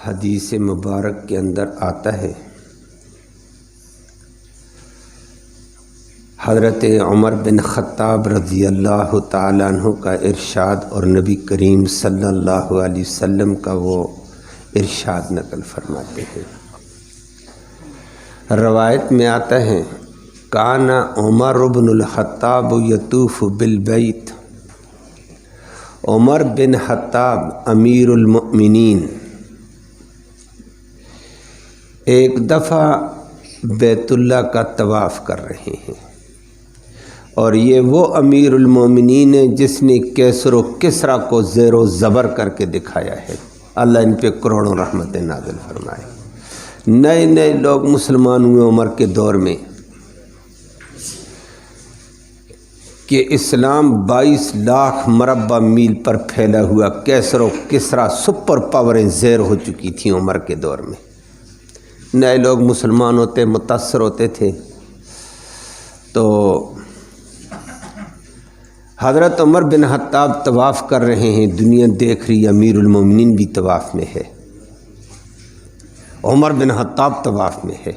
حدیث مبارک کے اندر آتا ہے حضرت عمر بن خطاب رضی اللہ تعالیٰ عنہ کا ارشاد اور نبی کریم صلی اللہ علیہ وسلم کا وہ ارشاد نقل فرماتے ہیں۔ روایت میں آتا ہے کان عمر بن الخطاب یطوف بالبیت، عمر بن خطاب امیر المؤمنین ایک دفعہ بیت اللہ کا طواف کر رہے ہیں، اور یہ وہ امیر المومنین ہے جس نے کیسر و کسریٰ کو زیر و زبر کر کے دکھایا ہے۔ اللہ ان پہ کروڑوں رحمتیں نازل فرمائے۔ نئے نئے لوگ مسلمان ہوئے عمر کے دور میں کہ اسلام 22 لاکھ مربع میل پر پھیلا ہوا، کیسر و کسریٰ سپر پاوریں زیر ہو چکی تھیں عمر کے دور میں۔ نئے لوگ مسلمان ہوتے متاثر ہوتے تھے، تو حضرت عمر بن خطاب طواف کر رہے ہیں، دنیا دیکھ رہی، امیر المومنین بھی طواف میں ہے، عمر بن خطاب طواف میں ہے۔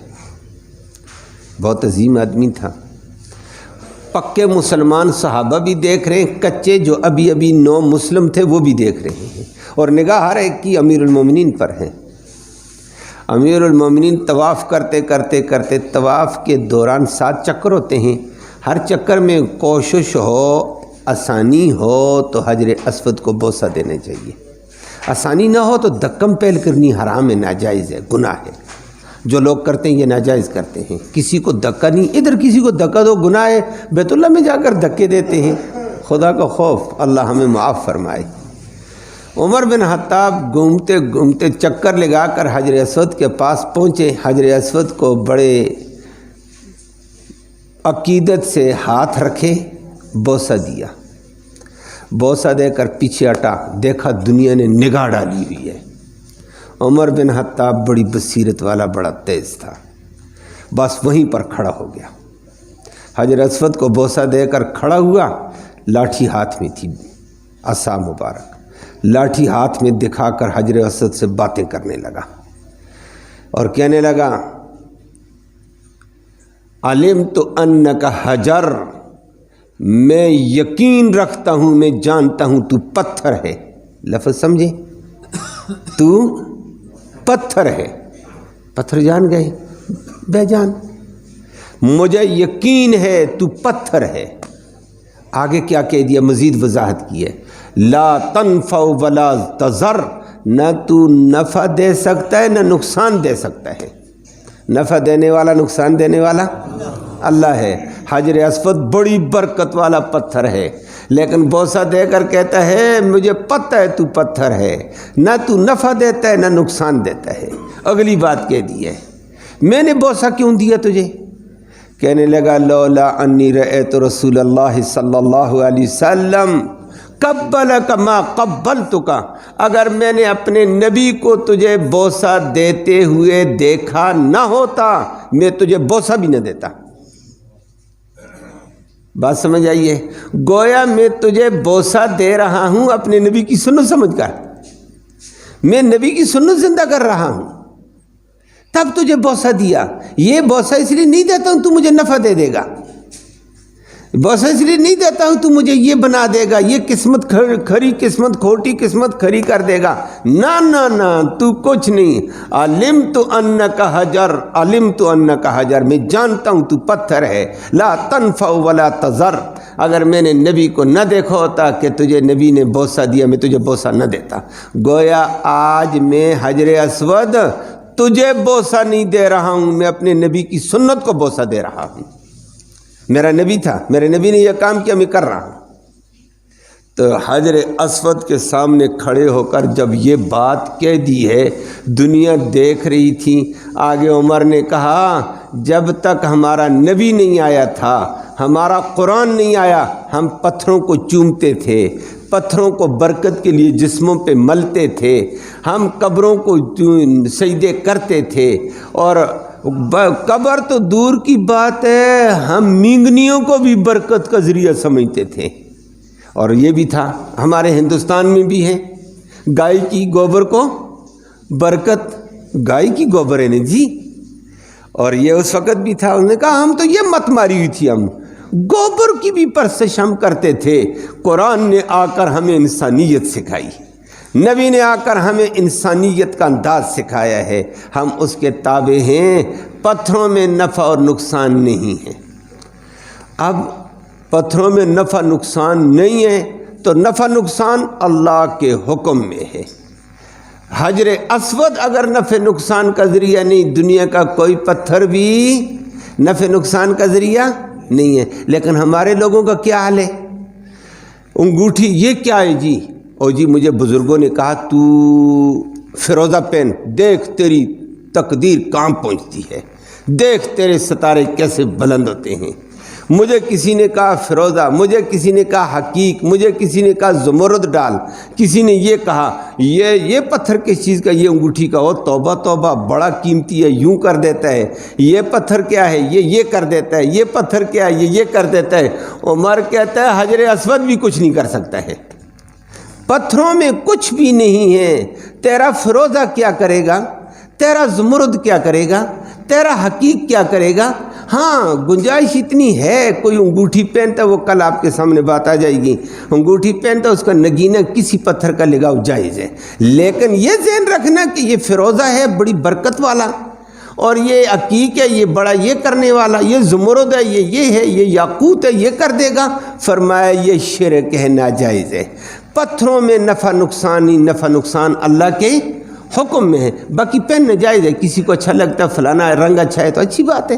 بہت عظیم آدمی تھا، پکے مسلمان صحابہ بھی دیکھ رہے ہیں، کچے جو ابھی نو مسلم تھے وہ بھی دیکھ رہے ہیں، اور نگاہ ہر ایک کی امیر المومنین پر ہے۔ امیر المومنین طواف کرتے کرتے کرتے طواف کے دوران 7 چکر ہوتے ہیں، ہر چکر میں کوشش ہو، آسانی ہو تو حجر اسود کو بوسہ دینا چاہیے، آسانی نہ ہو تو دکم پہل کرنی حرام ہے، ناجائز ہے، گناہ ہے۔ جو لوگ کرتے ہیں یہ ناجائز کرتے ہیں، کسی کو دھکا نہیں، ادھر کسی کو دھکا دو گناہ ہے، بیت اللہ میں جا کر دھکے دیتے ہیں۔ خدا کا خوف، اللہ ہمیں معاف فرمائے۔ عمر بن خطاب گھومتے گھومتے چکر لگا کر حجر اسود کے پاس پہنچے، حجر اسود کو بڑے عقیدت سے ہاتھ رکھے، بوسہ دیا، بوسہ دے کر پیچھے ہٹا، دیکھا دنیا نے نگاہ ڈالی ہوئی ہے۔ عمر بن خطاب بڑی بصیرت والا، بڑا تیز تھا، بس وہیں پر کھڑا ہو گیا، حجر اسود کو بوسہ دے کر کھڑا ہوا، لاٹھی ہاتھ میں تھی، عصا مبارک، لاٹھی ہاتھ میں دکھا کر حجر اسود سے باتیں کرنے لگا اور کہنے لگا علمت انک حجر، میں یقین رکھتا ہوں، میں جانتا ہوں تو پتھر ہے۔ لفظ سمجھے، تو پتھر ہے، پتھر جان گئے بے جان، مجھے یقین ہے تو پتھر ہے۔ آگے کیا کہہ دیا، مزید وضاحت کی ہے، لا تنفع ولا تضر، نہ تو نفع دے سکتا ہے نہ نقصان دے سکتا ہے، نفع دینے والا نقصان دینے والا اللہ ہے۔ حجر اسود بڑی برکت والا پتھر ہے، لیکن بوسہ دے کر کہتا ہے مجھے پتہ ہے تو پتھر ہے، نہ تو نفع دیتا ہے نہ نقصان دیتا ہے۔ اگلی بات کہہ دی ہے، میں نے بوسہ کیوں دیا تجھے؟ کہنے لگا لولا انی رأیت رسول اللہ صلی اللہ علیہ وسلم قبلک ما قبلتک، اگر میں نے اپنے نبی کو تجھے بوسہ دیتے ہوئے دیکھا نہ ہوتا میں تجھے بوسہ بھی نہ دیتا۔ بات سمجھ آئیے، گویا میں تجھے بوسہ دے رہا ہوں اپنے نبی کی سنت سمجھ کر، میں نبی کی سنت زندہ کر رہا ہوں، تب تجھے بوسہ دیا۔ یہ بوسہ اس لیے نہیں دیتا ہوں تو مجھے نفع دے دے گا، بوسہ اس لیے نہیں دیتا ہوں تو مجھے یہ بنا دے گا، یہ قسمت کھری قسمت کھوٹی قسمت کھری کر دے گا، نہ نہ نہ، تو کچھ نہیں۔ علمت انک حجر، علمت انک حجر، میں جانتا ہوں تو پتھر ہے، لا تنفع ولا تضر، اگر میں نے نبی کو نہ دیکھا ہوتا کہ تجھے نبی نے بوسہ دیا میں تجھے بوسہ نہ دیتا۔ گویا آج میں حجر اسود تجھے بوسہ نہیں دے رہا ہوں، میں اپنے نبی کی سنت کو بوسہ دے رہا ہوں، میرا نبی تھا، میرے نبی نے یہ کام کیا، میں کر رہا ہوں۔ تو حجر اسود کے سامنے کھڑے ہو کر جب یہ بات کہہ دی ہے، دنیا دیکھ رہی تھی۔ آگے عمر نے کہا جب تک ہمارا نبی نہیں آیا تھا، ہمارا قرآن نہیں آیا، ہم پتھروں کو چومتے تھے، پتھروں کو برکت کے لیے جسموں پہ ملتے تھے، ہم قبروں کو سجدے کرتے تھے، اور قبر تو دور کی بات ہے، ہم مینگنیوں کو بھی برکت کا ذریعہ سمجھتے تھے۔ اور یہ بھی تھا، ہمارے ہندوستان میں بھی ہے، گائے کی گوبر کو برکت گائے کی گوبر ہے نا جی. اور یہ اس وقت بھی تھا. انہوں نے کہا ہم تو یہ مت ماری ہوئی تھی, ہم گوبر کی بھی پرستش ہم کرتے تھے. قرآن نے آ کر ہمیں انسانیت سکھائی, نبی نے آ کر ہمیں انسانیت کا انداز سکھایا ہے, ہم اس کے تابع ہیں. پتھروں میں نفع اور نقصان نہیں ہے. اب پتھروں میں نفع نقصان نہیں ہے تو نفع نقصان اللہ کے حکم میں ہے. حجر اسود اگر نفع نقصان کا ذریعہ نہیں, دنیا کا کوئی پتھر بھی نفع نقصان کا ذریعہ نہیں ہے. لیکن ہمارے لوگوں کا کیا حال ہے؟ انگوٹھی یہ کیا ہے جی؟ او جی مجھے بزرگوں نے کہا تو فیروزہ پہن, دیکھ تیری تقدیر کہاں پہنچتی ہے, دیکھ تیرے ستارے کیسے بلند ہوتے ہیں. مجھے کسی نے کہا فیروزہ, مجھے کسی نے کہا حقیق, مجھے کسی نے کہا زمرد ڈال, کسی نے یہ کہا یہ پتھر کس چیز کا, یہ انگوٹھی کا. او توبہ توبہ, بڑا قیمتی ہے, یوں کر دیتا ہے. یہ پتھر کیا ہے؟ یہ کر دیتا ہے. یہ پتھر کیا ہے؟ یہ کر دیتا ہے. عمر کہتا ہے حجر اسود بھی کچھ نہیں کر سکتا ہے, پتھروں میں کچھ بھی نہیں ہے. تیرا فیروزہ کیا کرے گا, تیرا زمرد کیا کرے گا, تیرا حقیق کیا کرے گا؟ ہاں گنجائش اتنی ہے, کوئی انگوٹھی پہنتا ہے, وہ کل آپ کے سامنے بات آ جائے گی, انگوٹھی پہنتا ہے, اس کا نگینہ کسی پتھر کا لگاؤ جائز ہے. لیکن یہ ذہن رکھنا کہ یہ فیروزہ ہے بڑی برکت والا, اور یہ عقیق ہے یہ بڑا یہ کرنے والا, یہ زمرد ہے یہ ہے, یہ یاقوت ہے یہ کر دے گا. فرمایا یہ شرک ہے, ناجائز ہے. پتھروں میں نفع نقصان ہی نفع نقصان اللہ کے حکم میں ہے. باقی پہننا جائز ہے, کسی کو اچھا لگتا ہے, فلانا رنگ اچھا ہے تو اچھی بات ہے,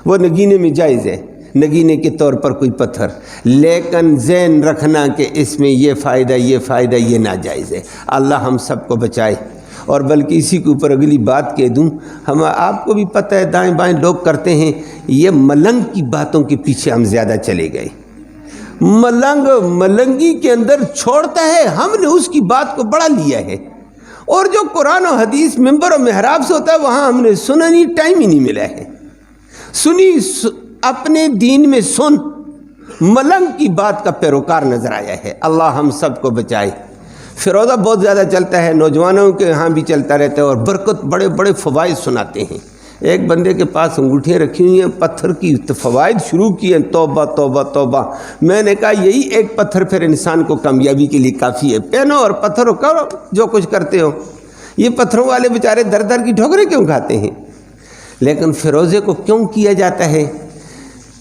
وہ نگینے میں جائز ہے, نگینے کے طور پر کوئی پتھر. لیکن ذہن رکھنا کہ اس میں یہ فائدہ یہ ناجائز ہے. اللہ ہم سب کو بچائے. اور بلکہ اسی کے اوپر اگلی بات کہہ دوں, ہم آپ کو بھی پتہ ہے دائیں بائیں لوگ کرتے ہیں, یہ ملنگ کی باتوں کے پیچھے ہم زیادہ چلے گئے. ملنگی کے اندر چھوڑتا ہے, ہم نے اس کی بات کو بڑا لیا ہے. اور جو قرآن و حدیث ممبر و محراب سے ہوتا ہے وہاں ہم نے سنا نہیں, ٹائم ہی نہیں ملا ہے. سنی اپنے دین میں سن, ملنگ کی بات کا پیروکار نظر آیا ہے. اللہ ہم سب کو بچائے. فیروزہ بہت زیادہ چلتا ہے, نوجوانوں کے ہاں بھی چلتا رہتا ہے, اور برکت بڑے بڑے فوائد سناتے ہیں. ایک بندے کے پاس انگوٹھیاں رکھی ہوئی ہیں, پتھر کی فوائد شروع کیے, توبہ توبہ توبہ. میں نے کہا یہی ایک پتھر پھر انسان کو کامیابی کے لیے کافی ہے. پہنو اور پتھروں کرو جو کچھ کرتے ہو. یہ پتھروں والے بیچارے در در کی ٹھوکریں کیوں کھاتے ہیں؟ لیکن فیروزے کو کیوں کیا جاتا ہے؟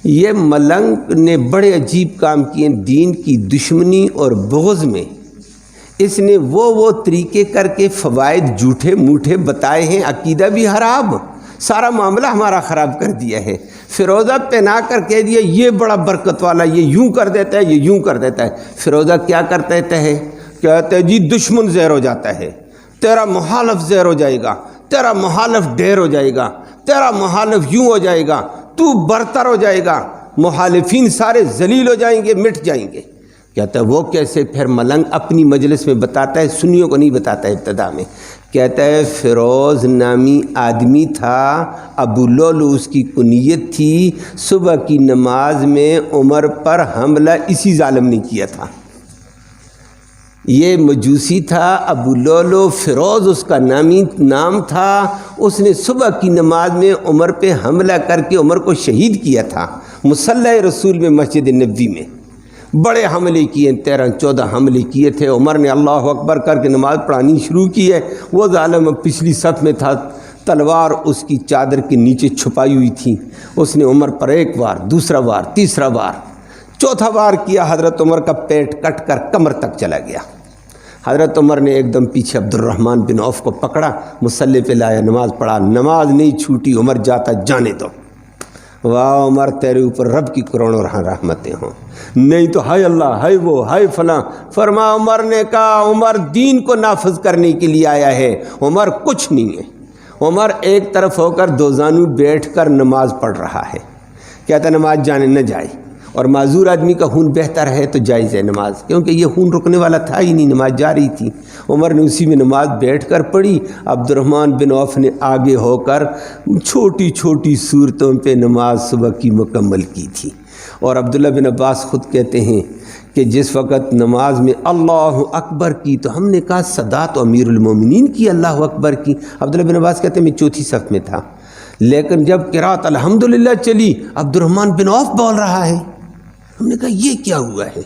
یہ ملنگ نے بڑے عجیب کام کیے دین کی دشمنی اور بغض میں. اس نے وہ طریقے کر کے فوائد جھوٹے موٹے بتائے ہیں, عقیدہ بھی خراب, سارا معاملہ ہمارا خراب کر دیا ہے. فیروزہ پہنا کر کہہ دیا یہ بڑا برکت والا, یہ یوں کر دیتا ہے, یہ یوں کر دیتا ہے. فیروزہ کیا کرتا ہے؟ کہتا ہے جی دشمن زہر ہو جاتا ہے, تیرا مخالف زہر ہو جائے گا, تیرا مخالف ڈھیر ہو جائے گا, تیرا مخالف یوں ہو جائے گا, تو برتر ہو جائے گا, مخالفین سارے ذلیل ہو جائیں گے, مٹ جائیں گے. کہتا ہے وہ کیسے؟ پھر ملنگ اپنی مجلس میں بتاتا ہے, سنیوں کو نہیں بتاتا ہے ابتدا میں. کہتا ہے فیروز نامی آدمی تھا, ابو لولو اس کی کنیت تھی. صبح کی نماز میں عمر پر حملہ اسی ظالم نے کیا تھا. یہ مجوسی تھا ابو لولو, فیروز اس کا نام تھا. اس نے صبح کی نماز میں عمر پہ حملہ کر کے عمر کو شہید کیا تھا مصلی رسول میں, مسجد نبوی میں. بڑے حملے کیے, 13-14 حملے کیے تھے. عمر نے اللہ اکبر کر کے نماز پڑھانی شروع کی ہے. وہ ظالم پچھلی صف میں تھا, تلوار اس کی چادر کے نیچے چھپائی ہوئی تھی. اس نے عمر پر ایک بار, دوسرا بار, تیسرا بار, چوتھا بار کیا. حضرت عمر کا پیٹ کٹ کر کمر تک چلا گیا. حضرت عمر نے ایک دم پیچھے عبد الرحمن بن عوف کو پکڑا, مصلی پہ لایا, نماز پڑھا. نماز نہیں چھوٹی. عمر جاتا جانے دو. واہ عمر تیرے اوپر رب کی کروڑوں رحمتیں ہوں, نہیں تو ہائے اللہ, ہائے وہ, ہائے فلاں. فرما عمر نے کہا عمر دین کو نافذ کرنے کے لیے آیا ہے, عمر کچھ نہیں ہے. عمر ایک طرف ہو کر دو زانو بیٹھ کر نماز پڑھ رہا ہے. کہتا نماز جانے نہ جائے, اور معذور آدمی کا خون بہتا رہے تو جائز ہے نماز, کیونکہ یہ خون رکنے والا تھا ہی نہیں, نماز جا رہی تھی. عمر نے اسی میں نماز بیٹھ کر پڑھی. عبد الرحمن بن عوف نے آگے ہو کر چھوٹی چھوٹی صورتوں پہ نماز صبح کی مکمل کی تھی. اور عبداللہ بن عباس خود کہتے ہیں کہ جس وقت نماز میں اللہ اکبر کی تو ہم نے کہا صدا تو امیر المومنین کی اللہ اکبر کی. عبداللہ بن عباس کہتے ہیں میں چوتھی صف میں تھا، لیکن جب قرات الحمدللہ چلی عبد الرحمن بن عوف بول رہا ہے. ہم نے کہا یہ کیا ہوا ہے؟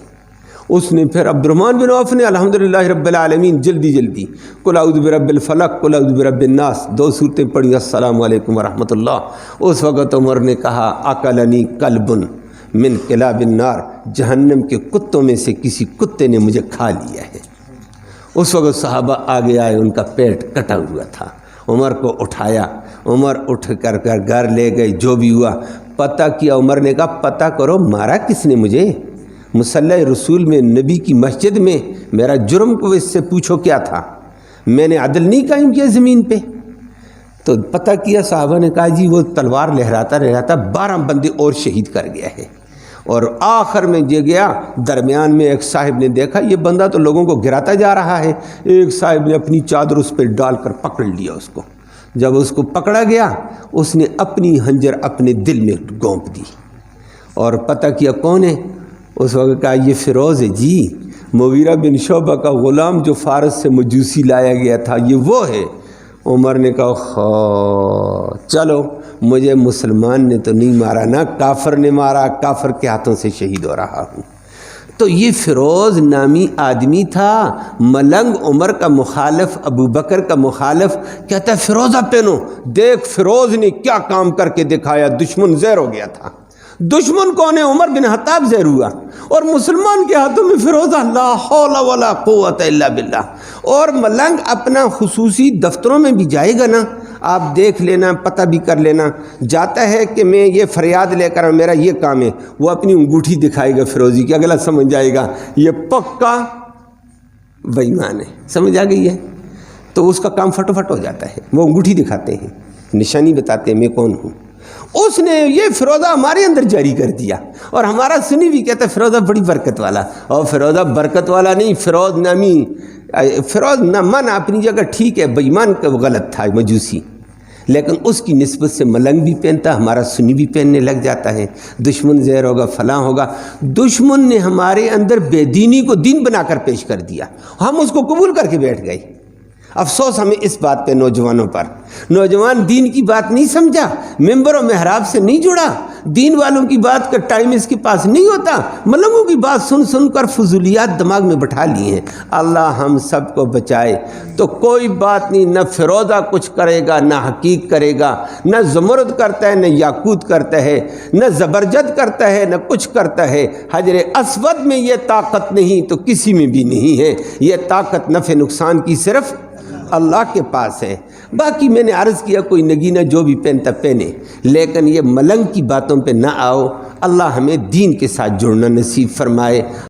اس نے پھر عبد الرحمن بن عوف نے الحمدللہ رب العالمین جلدی قل اعوذ برب الفلق قل اعوذ برب الناس 2 سورتیں پڑھی السلام علیکم ورحمۃ اللہ. اس وقت عمر نے کہا اکلنی کلب من کلاب النار، جہنم کے کتوں میں سے کسی کتے نے مجھے کھا لیا ہے. اس وقت صحابہ آگے آئے، ان کا پیٹ کٹا ہوا تھا. عمر کو اٹھایا، عمر اٹھ کر گھر لے گئے. جو بھی ہوا پتہ کیا. عمر نے کہا پتہ کرو مارا کس نے مجھے؟ مصلی رسول میں نبی کی مسجد میں میرا جرم کو اس سے پوچھو کیا تھا؟ میں نے عدل نہیں قائم کیا زمین پہ. تو پتہ کیا صحابہ نے کہا جی وہ تلوار لہراتا 12 بندے اور شہید کر گیا ہے. اور آخر میں یہ گیا، درمیان میں ایک صاحب نے دیکھا یہ بندہ تو لوگوں کو گراتا جا رہا ہے. ایک صاحب نے اپنی چادر اس پہ ڈال کر پکڑ لیا اس کو. جب اس کو پکڑا گیا اس نے اپنی خنجر اپنے دل میں گونپ دی. اور پتہ کیا کون ہے؟ اس وقت کہا یہ فیروز ہے جی، مغیرہ بن شعبہ کا غلام جو فارس سے مجوسی لایا گیا تھا، یہ وہ ہے. عمر نے کہا چلو مجھے مسلمان نے تو نہیں مارا، نہ کافر نے مارا، کافر کے ہاتھوں سے شہید ہو رہا ہوں. تو یہ فیروز نامی آدمی تھا، ملنگ عمر کا مخالف، ابو بکر کا مخالف. کہتا ہے فیروزہ پہنو. دیکھ فیروز نے کیا کام کر کے دکھایا. دشمن زہر ہو گیا تھا. دشمن کون ہے؟ عمر بن خطاب زہر ہوا، اور مسلمان کے ہاتھوں میں فیروزہ لا حول ولا قوت الا باللہ. اور ملنگ اپنا خصوصی دفتروں میں بھی جائے گا نا، آپ دیکھ لینا، پتہ بھی کر لینا. جاتا ہے کہ میں یہ فریاد لے کر میرا یہ کام ہے، وہ اپنی انگوٹھی دکھائے گا فیروزی کی، اگلا سمجھ جائے گا یہ پکا بے ایمان ہے. سمجھ آ گئی ہے؟ تو اس کا کام فٹوفٹ ہو جاتا ہے. وہ انگوٹھی دکھاتے ہیں، نشانی بتاتے ہیں میں کون ہوں. اس نے یہ فیروزہ ہمارے اندر جاری کر دیا. اور ہمارا سنی بھی کہتا ہے فیروزہ بڑی برکت والا. اور فیروزہ برکت والا نہیں، فیروز نامی، فیروز من اپنی جگہ ٹھیک ہے، بے ایمان کا غلط تھا مجوسی، لیکن اس کی نسبت سے ملنگ بھی پہنتا، ہمارا سنی بھی پہننے لگ جاتا ہے. دشمن زہر ہوگا، فلاں ہوگا. دشمن نے ہمارے اندر بے دینی کو دین بنا کر پیش کر دیا، ہم اس کو قبول کر کے بیٹھ گئے. افسوس ہمیں اس بات پہ نوجوانوں پر. نوجوان دین کی بات نہیں سمجھا، ممبر و محراب سے نہیں جڑا، دین والوں کی بات کا ٹائم اس کے پاس نہیں ہوتا، ملنگوں کی بات سن کر فضولیات دماغ میں بٹھا لی ہیں. اللہ ہم سب کو بچائے. تو کوئی بات نہیں، نہ فیروزہ کچھ کرے گا، نہ حقیق کرے گا، نہ زمرد کرتا ہے، نہ یاقوت کرتا ہے، نہ زبرجد کرتا ہے، نہ کچھ کرتا ہے. حجر اسود میں یہ طاقت نہیں تو کسی میں بھی نہیں ہے. یہ طاقت نفع نقصان کی صرف اللہ کے پاس ہے. باقی میں نے عرض کیا کوئی نگینہ جو بھی پہنتا پہنے، لیکن یہ ملنگ کی باتوں پہ نہ آؤ. اللہ ہمیں دین کے ساتھ جڑنا نصیب فرمائے.